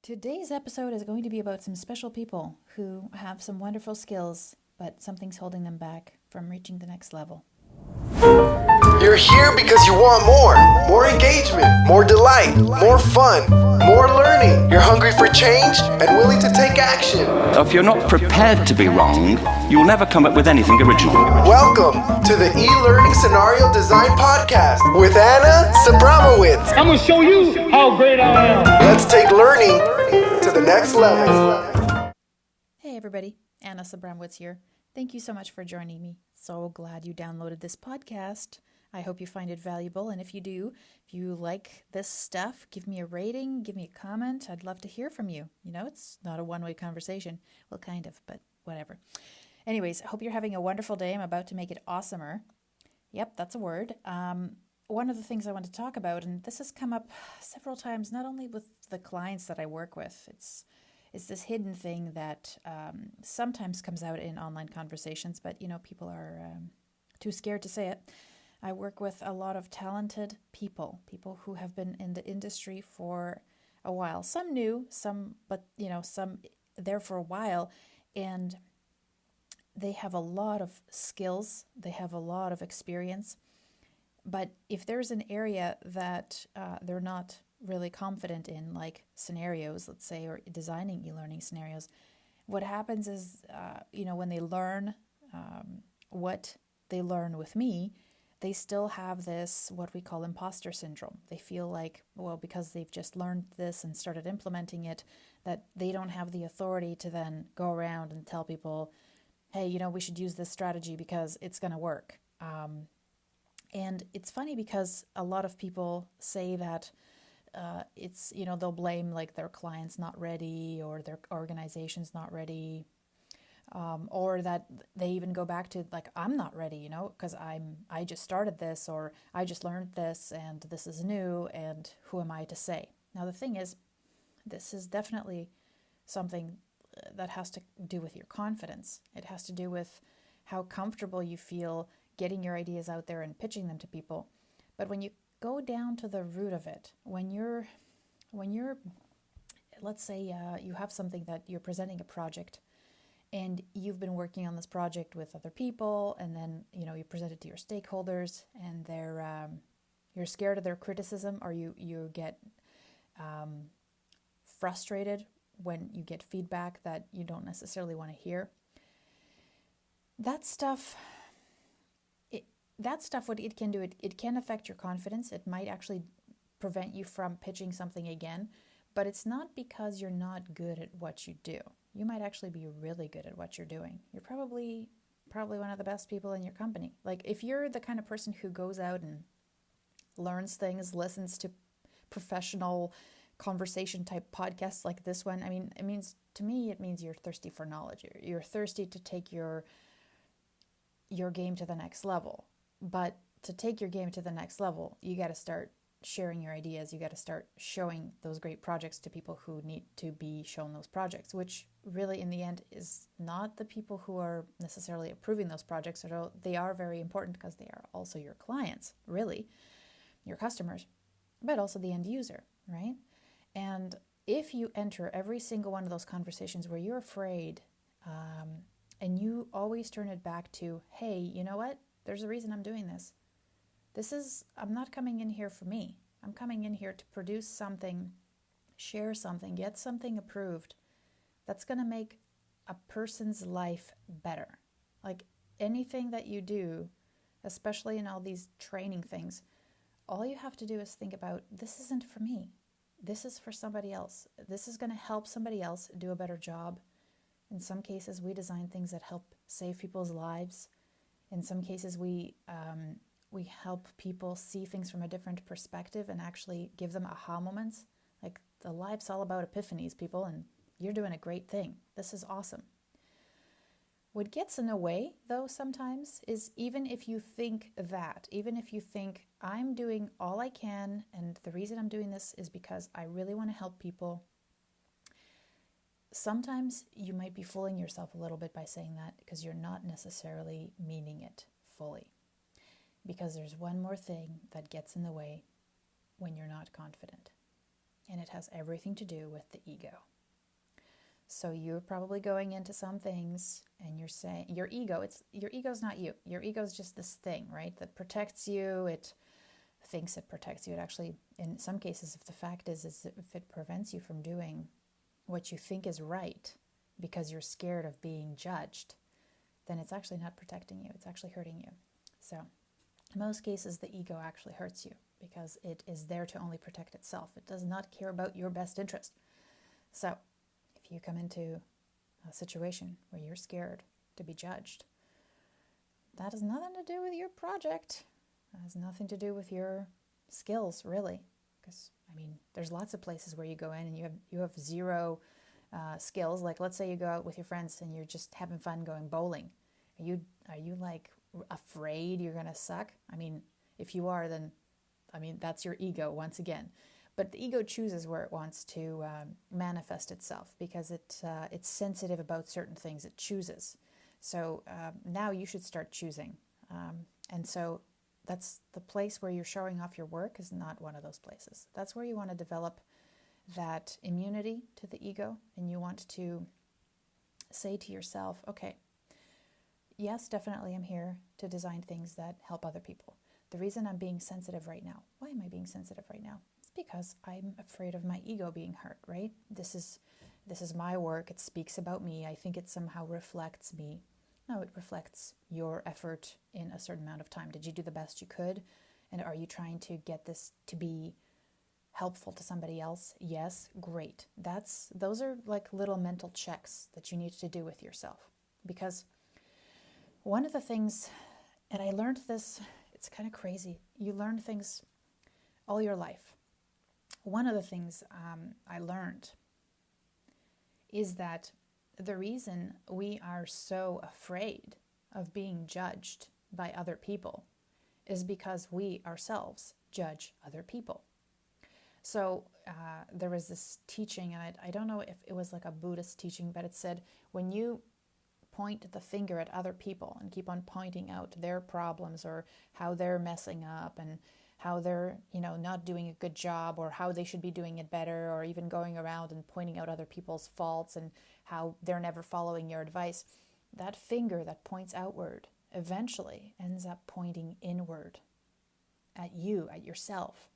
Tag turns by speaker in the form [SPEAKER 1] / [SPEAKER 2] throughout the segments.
[SPEAKER 1] Today's episode is going to be about some special people who have some wonderful skills, but something's holding them back from reaching the next level.
[SPEAKER 2] You're here because you want more engagement, more delight, more fun, more learning. You're hungry for change and willing to take action.
[SPEAKER 3] If you're not prepared to be wrong, you'll never come up with anything original.
[SPEAKER 2] Welcome to the e-learning scenario design podcast with Anna Sabramowitz.
[SPEAKER 4] I'm gonna show you how great I am.
[SPEAKER 2] Let's take learning to the next level.
[SPEAKER 1] Hey everybody, Anna Sabramowitz here. Thank you so much for joining me. So glad you downloaded this podcast. I hope you find it valuable, and if you do, if you like this stuff, give me a rating, give me a comment. I'd love to hear from you. You know, it's not a one-way conversation. Well, kind of, but whatever. Anyways, I hope you're having a wonderful day. I'm about to make it awesomer. Yep, that's a word. One of the things I want to talk about, and this has come up several times, not only with the clients that I work with, it's this hidden thing that sometimes comes out in online conversations, but you know, people are too scared to say it. I work with a lot of talented people who have been in the industry for a while. Some new, some there for a while, and they have a lot of skills, they have a lot of experience, but if there's an area that they're not really confident in, like scenarios, let's say, or designing e-learning scenarios, what happens is, when they learn what they learn with me, they still have this, what we call imposter syndrome. They feel like, well, because they've just learned this and started implementing it, that they don't have the authority to then go around and tell people, hey, we should use this strategy because it's going to work. And it's funny because a lot of people say that they'll blame like their client's not ready or their organization's not ready. Or that they even go back to like, I'm not ready, because I just started this, or I just learned this and this is new and who am I to say? Now the thing is, this is definitely something that has to do with your confidence. It has to do with how comfortable you feel getting your ideas out there and pitching them to people. But when you go down to the root of it, when you're let's say you have something that you're presenting a project, and you've been working on this project with other people, and then you present it to your stakeholders, and you're scared of their criticism, or you get frustrated when you get feedback that you don't necessarily want to hear. That stuff, what it can do, it can affect your confidence. It might actually prevent you from pitching something again, but it's not because you're not good at what you do. You might actually be really good at what you're doing. You're probably one of the best people in your company. Like if you're the kind of person who goes out and learns things, listens to professional conversation type podcasts like this one, it means you're thirsty for knowledge. You're thirsty to take your game to the next level. But to take your game to the next level, you got to start sharing your ideas. You got to start showing those great projects to people who need to be shown those projects, which really in the end is not the people who are necessarily approving those projects, although they are very important because they are also your clients, really, your customers, but also the end user, right? And if you enter every single one of those conversations where you're afraid, and you always turn it back to, hey, you know what? There's a reason I'm doing this. I'm not coming in here for me. I'm coming in here to produce something, share something, get something approved that's going to make a person's life better. Like anything that you do, especially in all these training things, all you have to do is think about, this isn't for me. This is for somebody else. This is going to help somebody else do a better job. In some cases, we design things that help save people's lives. In some cases, we help people see things from a different perspective and actually give them aha moments. Like the life's all about epiphanies, people, and you're doing a great thing. This is awesome. What gets in the way, though, sometimes is even if you think I'm doing all I can, and the reason I'm doing this is because I really want to help people, sometimes you might be fooling yourself a little bit by saying that because you're not necessarily meaning it fully. Because there's one more thing that gets in the way when you're not confident. and it has everything to do with the ego. So you're probably going into some things and you're saying your ego's not you. Your ego's just this thing, right? That protects you. It thinks it protects you. It actually, in some cases, if the fact is if it prevents you from doing what you think is right because you're scared of being judged, then it's actually not protecting you. It's actually hurting you. So in most cases, the ego actually hurts you because it is there to only protect itself. It does not care about your best interest. So if you come into a situation where you're scared to be judged, that has nothing to do with your project. It has nothing to do with your skills, really. Because, there's lots of places where you go in and you have zero skills. Like, let's say you go out with your friends and you're just having fun going bowling. Are you like afraid you're gonna suck? If you are, then that's your ego once again. But the ego chooses where it wants to manifest itself because it's sensitive about certain things. It chooses. So now you should start choosing. And so that's the place where you're showing off your work is not one of those places. That's where you want to develop that immunity to the ego, and you want to say to yourself, okay, yes, definitely I'm here to design things that help other people. The reason I'm being sensitive right now, why am I being sensitive right now? It's because I'm afraid of my ego being hurt, right? This is my work. It speaks about me. I think it somehow reflects me. No, it reflects your effort in a certain amount of time. Did you do the best you could? And are you trying to get this to be helpful to somebody else? Yes, great. Those are like little mental checks that you need to do with yourself. Because one of the things, and I learned this, it's kind of crazy. You learn things all your life. One of the things I learned is that the reason we are so afraid of being judged by other people is because we ourselves judge other people. So there was this teaching, and I don't know if it was like a Buddhist teaching, but it said when you point the finger at other people and keep on pointing out their problems or how they're messing up and how they're, not doing a good job or how they should be doing it better, or even going around and pointing out other people's faults and how they're never following your advice, that finger that points outward eventually ends up pointing inward at you, at yourself.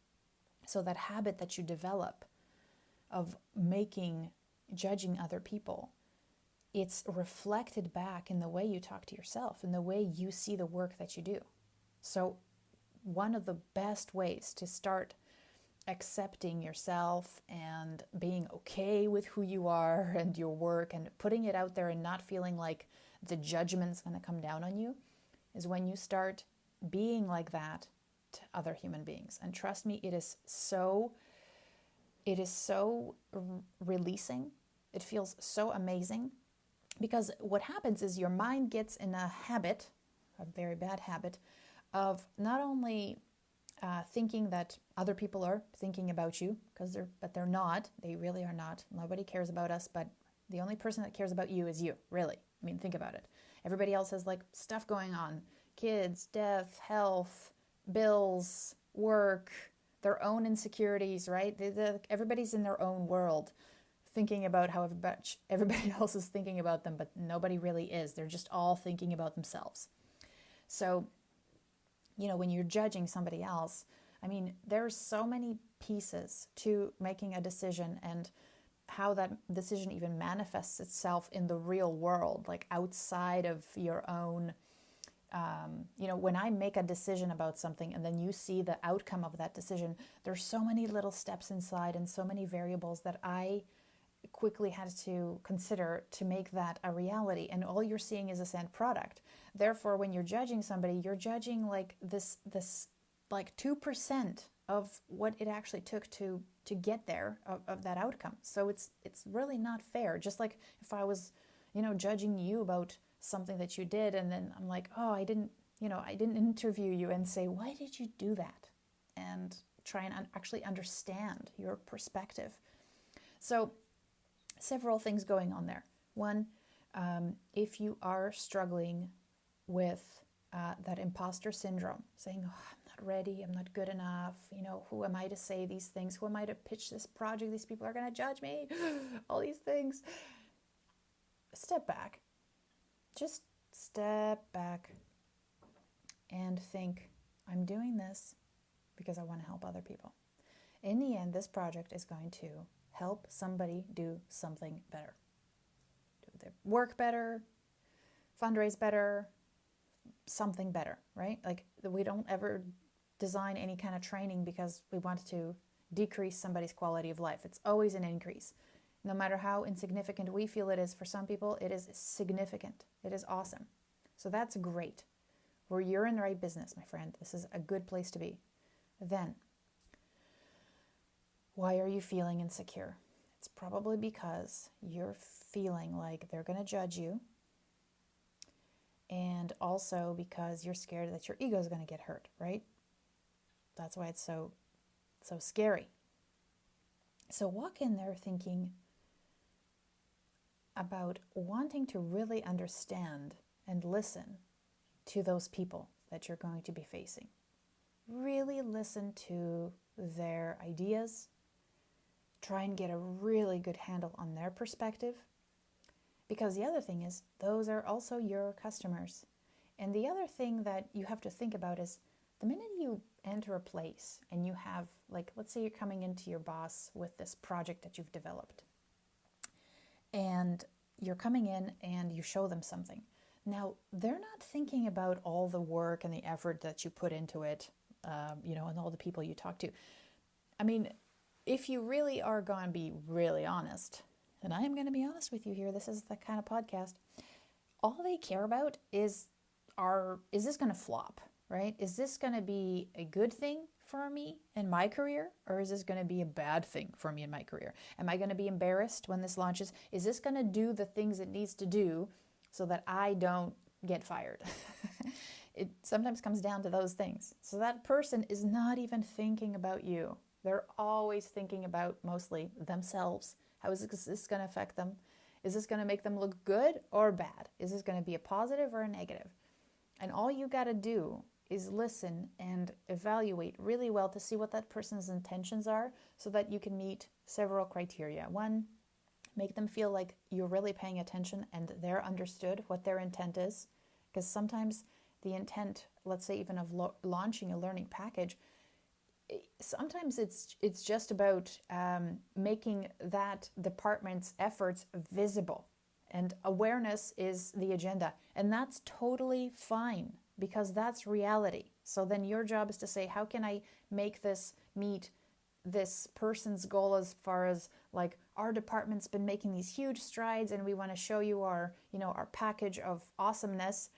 [SPEAKER 1] So that habit that you develop of judging other people, it's reflected back in the way you talk to yourself, in the way you see the work that you do. So one of the best ways to start accepting yourself and being okay with who you are and your work and putting it out there and not feeling like the judgment's going to come down on you is when you start being like that to other human beings. And trust me, it is so releasing. It feels so amazing, because what happens is your mind gets in a habit, a very bad habit, of not only thinking that other people are thinking about you, but they're not. They really are not. Nobody cares about us, but the only person that cares about you is you, really. Think about it. Everybody else has like stuff going on. Kids, death, health, bills, work, their own insecurities, right? Everybody's in their own world thinking about how everybody else is thinking about them, but nobody really is. They're just all thinking about themselves. So, when you're judging somebody else, there's so many pieces to making a decision and how that decision even manifests itself in the real world, like outside of your own. When I make a decision about something and then you see the outcome of that decision, there's so many little steps inside and so many variables that I quickly had to consider to make that a reality. And all you're seeing is this end product. Therefore, when you're judging somebody, you're judging like this like 2% of what it actually took to get there of that outcome. So it's really not fair. Just like if I was, judging you about something that you did, and then I'm like, oh, I didn't interview you and say, why did you do that? And try and actually understand your perspective. So several things going on there. One, if you are struggling with that imposter syndrome, saying, oh, I'm not ready, I'm not good enough, who am I to say these things? Who am I to pitch this project? These people are going to judge me. All these things. Step back. Just step back and think, I'm doing this because I want to help other people. In the end, this project is going to help somebody do something better. Do their work better, fundraise better, something better, right? Like, we don't ever design any kind of training because we want to decrease somebody's quality of life. It's always an increase. No matter how insignificant we feel it is for some people, it is significant. It is awesome. So that's great. Where you're in the right business, my friend. This is a good place to be. Then, why are you feeling insecure? It's probably because you're feeling like they're going to judge you, and also because you're scared that your ego is going to get hurt, right? That's why it's so scary. So walk in there thinking about wanting to really understand and listen to those people that you're going to be facing. Really listen to their ideas. Try and get a really good handle on their perspective. Because the other thing is, those are also your customers. And the other thing that you have to think about is, the minute you enter a place and you have, like, let's say you're coming into your boss with this project that you've developed. And you're coming in and you show them something. Now, they're not thinking about all the work and the effort that you put into it, and all the people you talk to. I mean, if you really are going to be really honest, and I am going to be honest with you here, this is the kind of podcast, all they care about is this going to flop, right? Is this going to be a good thing for me in my career, or is this going to be a bad thing for me in my career? Am I going to be embarrassed when this launches? Is this going to do the things it needs to do so that I don't get fired? It sometimes comes down to those things. So that person is not even thinking about you. They're always thinking about mostly themselves. How is this going to affect them? Is this going to make them look good or bad? Is this going to be a positive or a negative? And all you got to do is listen and evaluate really well to see what that person's intentions are, so that you can meet several criteria. One, make them feel like you're really paying attention and they're understood what their intent is. Because sometimes the intent, let's say even of launching a learning package, sometimes it's just about making that department's efforts visible, and awareness is the agenda, and that's totally fine because that's reality. So then your job is to say, how can I make this meet this person's goal, as far as like, our department's been making these huge strides and we want to show you our package of awesomeness,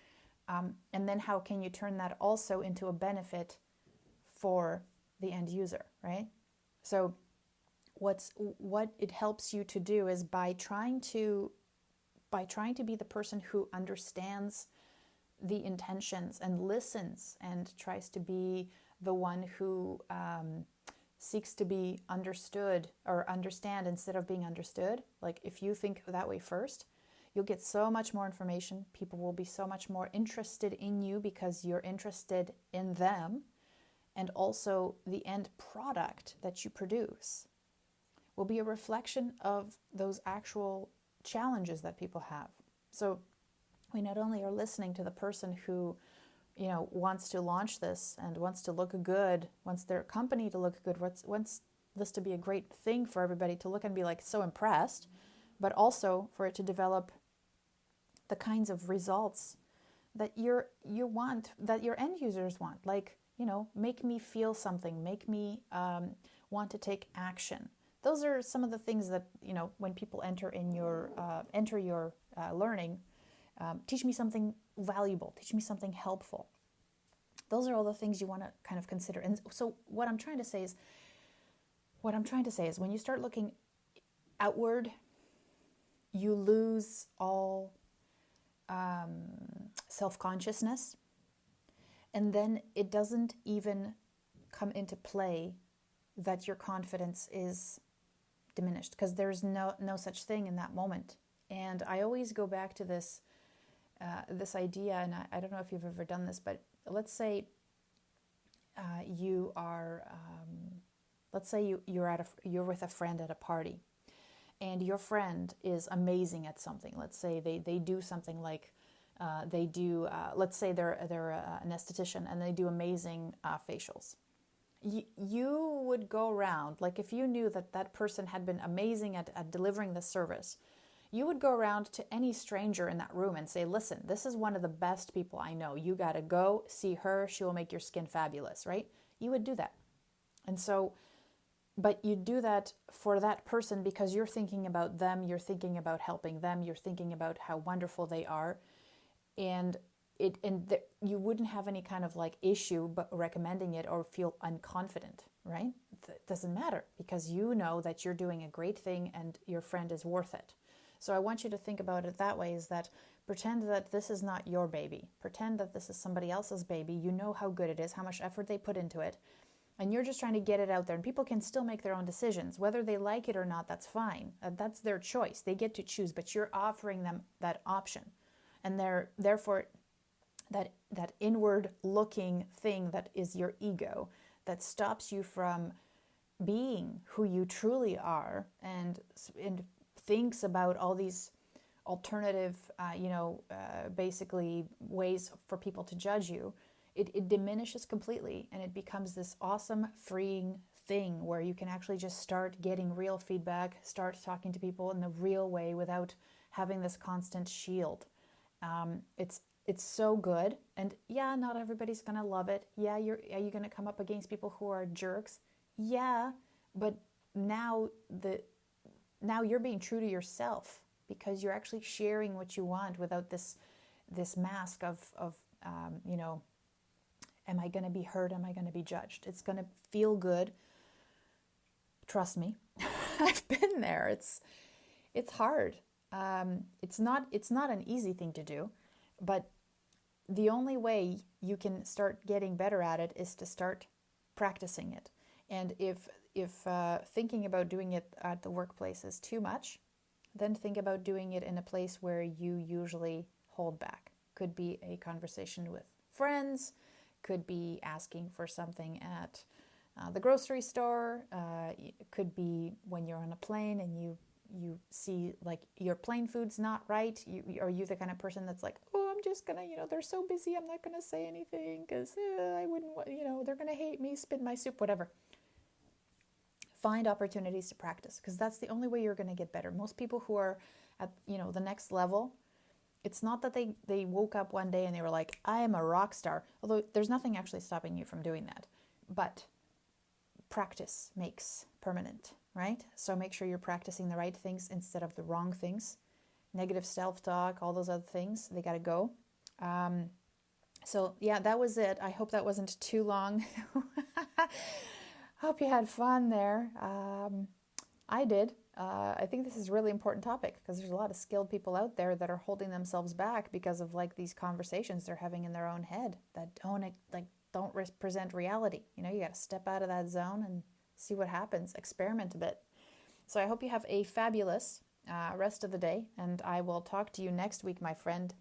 [SPEAKER 1] and then how can you turn that also into a benefit for the end user, right? So what it helps you to do is by trying to be the person who understands the intentions and listens and tries to be the one who seeks to be understood or understand instead of being understood. Like, if you think that way first, you'll get so much more information. People will be so much more interested in you because you're interested in them. And also the end product that you produce will be a reflection of those actual challenges that people have. So we not only are listening to the person who, wants to launch this and wants to look good, wants their company to look good, wants this to be a great thing for everybody to look and be like so impressed, but also for it to develop the kinds of results that you want, that your end users want. Like, make me feel something, make me want to take action. Those are some of the things that, when people enter your learning, teach me something valuable, teach me something helpful. Those are all the things you want to kind of consider. And so what I'm trying to say is when you start looking outward, you lose all self-consciousness. And then it doesn't even come into play that your confidence is diminished, because there's no such thing in that moment. And I always go back to this idea, and I don't know if you've ever done this, but let's say you are, let's say you're with a friend at a party, and your friend is amazing at something. Let's say they do something like let's say they're an esthetician and they do amazing facials. You would go around, like if you knew that person had been amazing at delivering the service, you would go around to any stranger in that room and say, listen, this is one of the best people I know. You got to go see her. She will make your skin fabulous, right? You would do that. And so, but you do that for that person because you're thinking about them. You're thinking about helping them. You're thinking about how wonderful they are. And you wouldn't have any kind of like issue but recommending it or feel unconfident, right? It doesn't matter because you know that you're doing a great thing and your friend is worth it. So I want you to think about it that way, is that pretend that this is not your baby. Pretend that this is somebody else's baby. You know how good it is, how much effort they put into it, and you're just trying to get it out there. And people can still make their own decisions. Whether they like it or not, that's fine. That's their choice. They get to choose, but you're offering them that option. And therefore, that inward-looking thing that is your ego that stops you from being who you truly are and thinks about all these alternative, basically ways for people to judge you, it diminishes completely, and it becomes this awesome, freeing thing where you can actually just start getting real feedback, start talking to people in the real way without having this constant shield. It's so good, and yeah, not everybody's gonna love it. Yeah, are you gonna come up against people who are jerks? Yeah, but now you're being true to yourself because you're actually sharing what you want without this mask of am I going to be heard? Am I going to be judged? It's going to feel good. Trust me, I've been there. It's hard. It's not an easy thing to do, but the only way you can start getting better at it is to start practicing it. And if thinking about doing it at the workplace is too much, then think about doing it in a place where you usually hold back. Could be a conversation with friends, could be asking for something at the grocery store, it could be when you're on a plane and you see like your plane food's not right. Are you the kind of person that's like, oh, I'm just gonna, they're so busy, I'm not gonna say anything because I wouldn't, they're gonna hate me, spit my soup, whatever. Find opportunities to practice because that's the only way you're going to get better. Most people who are at the next level, it's not that they woke up one day and they were like, I am a rock star, although there's nothing actually stopping you from doing that. But practice makes permanent, right? So make sure you're practicing the right things instead of the wrong things. Negative self-talk, all those other things, they got to go. So yeah, that was it. I hope that wasn't too long. Hope you had fun there. I did. I think this is a really important topic because there's a lot of skilled people out there that are holding themselves back because of like these conversations they're having in their own head that don't represent reality. You got to step out of that zone and see what happens. Experiment a bit. So I hope you have a fabulous rest of the day, and I will talk to you next week, my friend.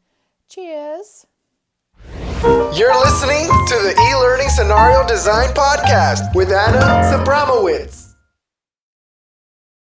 [SPEAKER 1] Cheers.
[SPEAKER 2] You're listening to the E-Learning Scenario Design Podcast with Anna Sabramowitz.